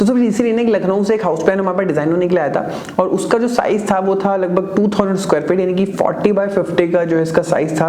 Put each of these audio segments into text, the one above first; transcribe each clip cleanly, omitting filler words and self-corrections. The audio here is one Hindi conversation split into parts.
तो सब इसीलिए ना कि लखनऊ से एक हाउस प्लान हमारे पास डिजाइन होने के लिए आया था और उसका जो साइज था वो था लगभग 2000 स्क्वायर फीट, यानी कि 40 बाय 50 का जो है इसका साइज था।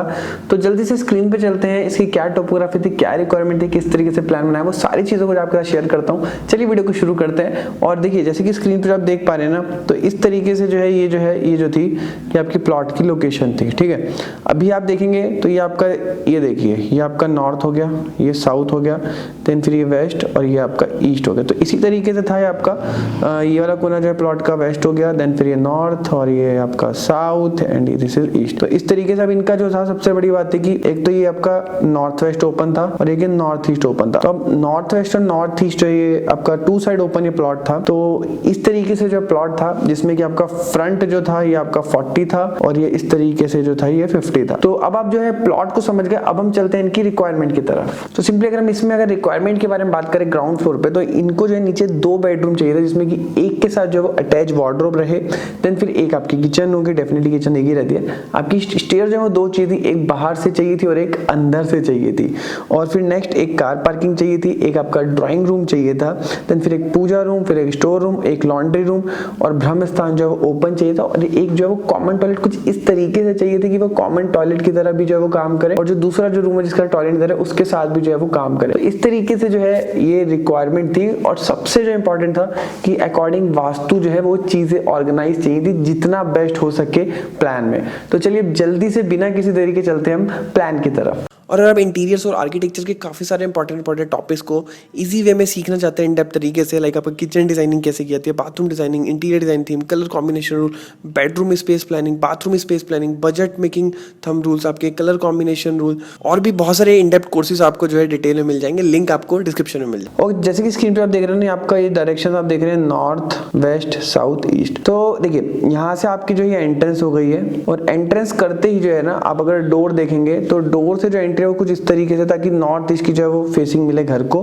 तो जल्दी से स्क्रीन पे चलते हैं, इसकी क्या टोपोग्राफी थी, क्या रिक्वायरमेंट थी, किस तरीके से प्लान बनाया, वो सारी चीजों को आपके साथ शेयर करता हूँ। चलिए वीडियो को शुरू करते हैं। और देखिए जैसे कि स्क्रीन पर आप देख पा रहे हैं ना, तो इस तरीके से जो है ये जो थी ये आपकी प्लॉट की लोकेशन थी, ठीक है। अभी आप देखेंगे तो ये आपका, ये देखिए ये आपका नॉर्थ हो गया, ये साउथ हो गया, देन फिर ये वेस्ट और ये आपका ईस्ट हो गया। तो इसी तरीके से था ये आपका ये वाला कोना जो है प्लॉट का वेस्ट हो गया, देन फिर ये नॉर्थ और ये आपका south and this is east. तो इस तरीके से अब इनका जो था सबसे बड़ी बात है कि एक तो ये आपका नॉर्थ वेस्ट ओपन था और एक नॉर्थ ईस्ट ओपन था। तो अब नॉर्थ वेस्ट और नॉर्थ ईस्ट जो ये आपका 2 साइड ओपन ये प्लॉट था। तो इस तरीके से जो प्लॉट था जिसमें कि आपका फ्रंट जो था ये आपका 40 था और ये इस तरीके से जो था ये 50 था। तो अब आप जो है प्लॉट को समझ गए, अब हम चलते हैं इनकी रिक्वायरमेंट की तरफ। तो सिंपली अगर हम इसमें अगर रिक्वायरमेंट के बारे में बात करें ग्राउंड फ्लोर पे, तो इनको जो है नीचे 2 बेडरूम चाहिए था जिसमें कि एक के साथ जो है वो अटैच वार्डरोब रहे, देन फिर एक आपकी किचन होगी, डेफिनेटली किचन एक ही रहती है। आपकी स्टेयर जो है वो 2 चाहिए थी, एक बाहर से चाहिए थी और एक अंदर से चाहिए थी। और फिर नेक्स्ट एक कार पार्किंग चाहिए थी, एक आपका ड्राइंग रूम चाहिए था, देन फिर एक पूजा रूम, फिर एक स्टोर रूम, एक लॉन्ड्री रूम और ब्रह्म स्थान जो है वो ओपन चाहिए था और एक जो है वो कॉमन टॉयलेट कुछ इस तरीके से चाहिए थी कि वो कॉमन टॉयलेट की तरह भी जो है वो काम करे और जो दूसरा जो रूम है जिसका टॉयलेट इधर है उसके साथ भी जो है वो काम करे। तो इस तरीके से जो है ये रिक्वायरमेंट थी। और सबसे जो इंपॉर्टेंट था कि अकॉर्डिंग वास्तु जो है वो चीजें ऑर्गेनाइज चाहिए थी जितना बेस्ट हो सके प्लान में। तो चलिए जल्दी से बिना किसी देरी के चलते हैं हम प्लान की तरफ। और अगर आप इंटीरियर्स और आर्किटेक्चर के काफ़ी सारे इंपॉर्टेंट टॉपिक्स को इजी वे में सीखना चाहते हैं इन डेप्थ तरीके से, लाइक आपका किचन डिजाइनिंग कैसे की जाती है, bathroom designing, interior design theme, colour combination rule, bedroom space planning, bathroom space planning, budget making thumb rules, आपके कलर कॉम्बिनेशन रूल और भी बहुत सारे इन डेप्थ कोर्सेज आपको जो है डिटेल में मिल जाएंगे। लिंक आपको डिस्क्रिप्शन में मिल जाएगा। और जैसे कि स्क्रीन पे आप देख रहे हैं आपका ये डायरेक्शन आप देख रहे हैं नॉर्थ वेस्ट साउथ ईस्ट। तो देखिए यहाँ से आपकी जो ये एंट्रेंस हो गई है और एंट्रेंस करते ही जो है ना आप अगर डोर देखेंगे तो डोर से जो एंट्री है वो कुछ इस तरीके से ताकि नॉर्थ ईस्ट की जो है वो फेसिंग मिले घर को।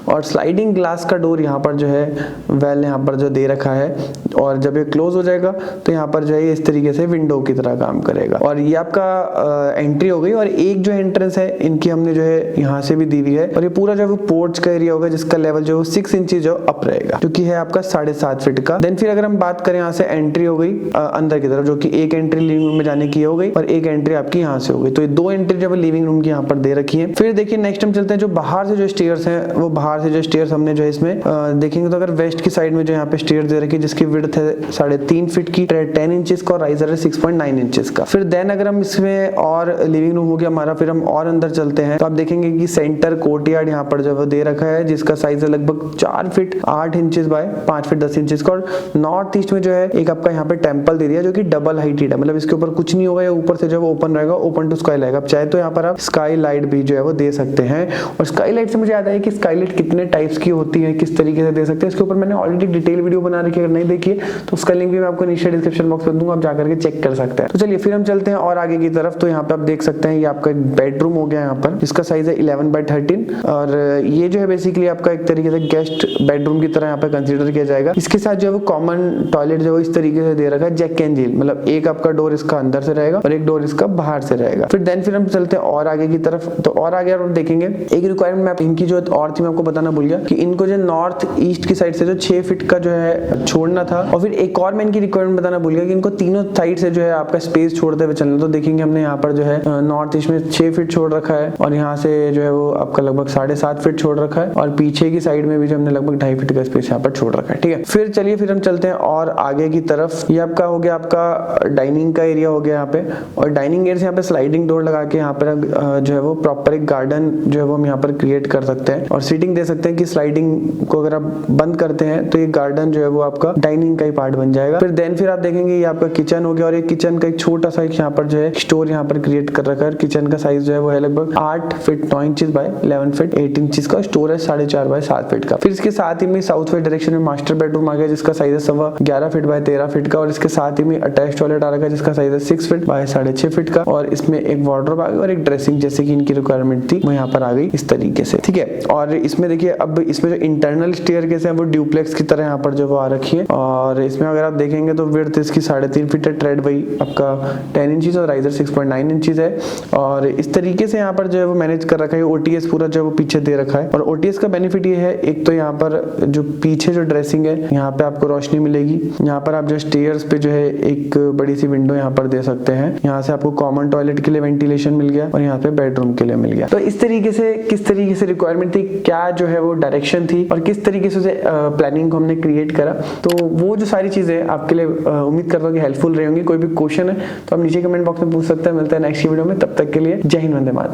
और स्लाइडिंग ग्लास का डोर यहाँ पर जो है वेल यहाँ पर जो दे रखा है और जब ये क्लोज हो जाएगा तो यहाँ पर जो है इस तरीके से विंडो की तरह काम करेगा। और ये आपका एंट्री हो गई। और एक जो एंट्रेंस है इनकी हमने जो है यहाँ से भी दी हुई है और ये पूरा जो है वो पोर्च का एरिया होगा जिसका लेवल जो है 6 इंच जो अप रहेगा जो कि है आपका 7.5 फीट का। देन फिर अगर हम बात करें यहाँ से एंट्री हो गई अंदर की तरफ जो कि एक एंट्री लिविंग रूम में जाने की हो गई और एक एंट्री आपकी यहाँ से हो गई। तो ये 2 एंट्री जो है लिविंग रूम की यहाँ पर दे रखी है। फिर देखिए नेक्स्ट हम चलते हैं जो बाहर से जो स्टेयर्स हैं वो बाहर से जो स्टेयर्स हमने जो है इसमें देखेंगे तो अगर वेस्ट की साइड में जो यहाँ पे स्टेयर्स दे रखी है जिसकी विड्थ है 3.5 फीट की, 10 इंचेस का और राइजर है 6.9 इंचेस का। फिर देन अगर हम इसमें और लिविंग रूम हो गया हमारा, फिर हम और अंदर चलते हैं तो आप देखेंगे कि सेंटर कोर्टयार्ड यहाँ पर जो है दे रखा है जिसका साइज है लगभग 4 feet 8 inches bye 5 feet 10 inches का। और नॉर्थ ईस्ट में जो है एक आपका यहाँ पे टेंपल दे दिया जो कि डबल हाइटेड है, मतलब इसके ऊपर कुछ नहीं होगा, या ऊपर से जो है ओपन रहेगा, ओपन टू स्काई रहेगा। आप चाहे तो यहाँ पर आप स्काई लाइट भी जो है वो दे सकते हैं। और स्काईलाइट से मुझे याद आया कि स्काईलाइट कितने टाइप्स की होती है, किस तरीके से दे सकते हैं, इसके ऊपर मैंने ऑलरेडी डिटेल वीडियो बना रखी है, अगर नहीं देखिए तो उसका लिंक भी मैं आपको नीचे डिस्क्रिप्शन बॉक्स में दूंगा, आप जाकर के चेक कर सकते हैं। तो चलिए फिर हम चलते हैं और आगे की तरफ। तो यहाँ पे आप देख सकते हैं ये आपका एक बेडरूम हो गया यहाँ पर जिसका साइज है 11 बाय 13 और ये जो है बेसिकली आपका एक तरीके से गेस्ट बेडरूम की तरह यहाँ पे कंसीडर किया जाएगा। इसके साथ जो है वो कॉमन टॉयलेट जो है इस तरीके से दे रखा है जैक एंड जिल, मतलब एक आपका डोर इसका अंदर से रहेगा और एक डोर इसका बाहर से रहेगा। फिर हम चलते हैं और आगे की तरफ। तो और आगे आप देखेंगे एक रिक्वायरमेंट मैं इनकी जो और थी मैं आपको बताना भूल गया कि इनको जो नॉर्थ ईस्ट की साइड से जो 6 फीट का जो है छोड़ना था। और फिर एक और मैं इनकी रिक्वायरमेंट बताना भूल गया कि इनको तीनों साइड से जो है आपका स्पेस छोड़ते हुए चलना। तो देखेंगे हमने यहाँ पर जो है नॉर्थ ईस्ट में 6 फीट छोड़ रखा है और यहाँ से जो है वो आपका लगभग 7.5 फीट छोड़ रखा है और पीछे की साइड में भी जो हमने लगभग 2.5 फीट का स्पेस यहाँ पर छोड़ रखा है, ठीक है। फिर चलिए फिर हम चलते हैं और आगे की तरफ। ये आपका हो गया आपका डाइनिंग का एरिया हो गया यहाँ पे और डाइनिंग एरिया से यहाँ पे स्लाइडिंग डोर लगा के यहाँ पर जो है वो प्रॉपर एक गार्डन जो है वो हम यहाँ पर क्रिएट कर सकते हैं और सीटिंग दे सकते हैं कि स्लाइडिंग को अगर आप बंद करते हैं तो ये गार्डन जो है वो आपका डाइनिंग का ही पार्ट बन जाएगा। फिर आप देखेंगे ये आपका किचन हो गया और ये किचन का एक छोटा सा यहाँ पर जो है स्टोर यहाँ पर क्रिएट कर रखा है। किचन का साइज जो है वो है लगभग 8 feet 9 inches bye 11 feet 8 inches का। स्टोर है 4.5 बाय 7 फीट का। फिर इसके साथ ही में साउथ वेस्ट डायरेक्शन में मास्टर बेडरूम आ गया जिसका साइज है 11.25 फीट बाय 13 फीट का और इसके साथ ही में अटैच टॉयलेट आ रखा है जिसका साइज है 6 फीट बाय 6.5 फीट का और इसमें एक वार्डरोब आ गया और एक ड्रेसिंग जैसे जैसे कि इनकी रिक्वायरमेंट थी वो यहाँ पर आ गई इस तरीके से, ठीक है। और इसमें देखिए अब इसमें जो इंटरनल स्टेयरकेस है वो ड्यूप्लेक्स की तरह यहाँ पर जो वो आ रखी है, और इसमें अगर आप देखेंगे तो विड्थ इसकी 3.5 फीट है, ट्रेड वही आपका 10 इंचेस और राइजर 6.9 इंचेस है। और इस तरीके से यहाँ पर जो है वो मैनेज कर रखा है, ओटीएस पूरा जो है वो पीछे दे रखा है। और ओटीएस का बेनिफिट ये है, एक तो यहाँ पर जो पीछे जो ड्रेसिंग है यहाँ पे आपको रोशनी मिलेगी, यहाँ पर आप जो स्टेयर्स पे जो है एक बड़ी सी विंडो यहाँ पर दे सकते हैं, यहाँ से आपको कॉमन टॉयलेट के लिए वेंटिलेशन मिल गया और यहाँ पे बेडरूम के लिए मिल गया। तो इस तरीके से किस तरीके से रिक्वायरमेंट थी, क्या जो है वो डायरेक्शन थी और किस तरीके से प्लानिंग को हमने क्रिएट करा, तो वो जो सारी चीजें आपके लिए उम्मीद करता हूँ कि हेल्पफुल रहेंगी। कोई भी क्वेश्चन है तो आप नीचे कमेंट बॉक्स में पूछ सकते हैं। मिलते हैं नेक्स्ट वीडियो में, तब तक के लिए जय हिंद, वंदे मातरम।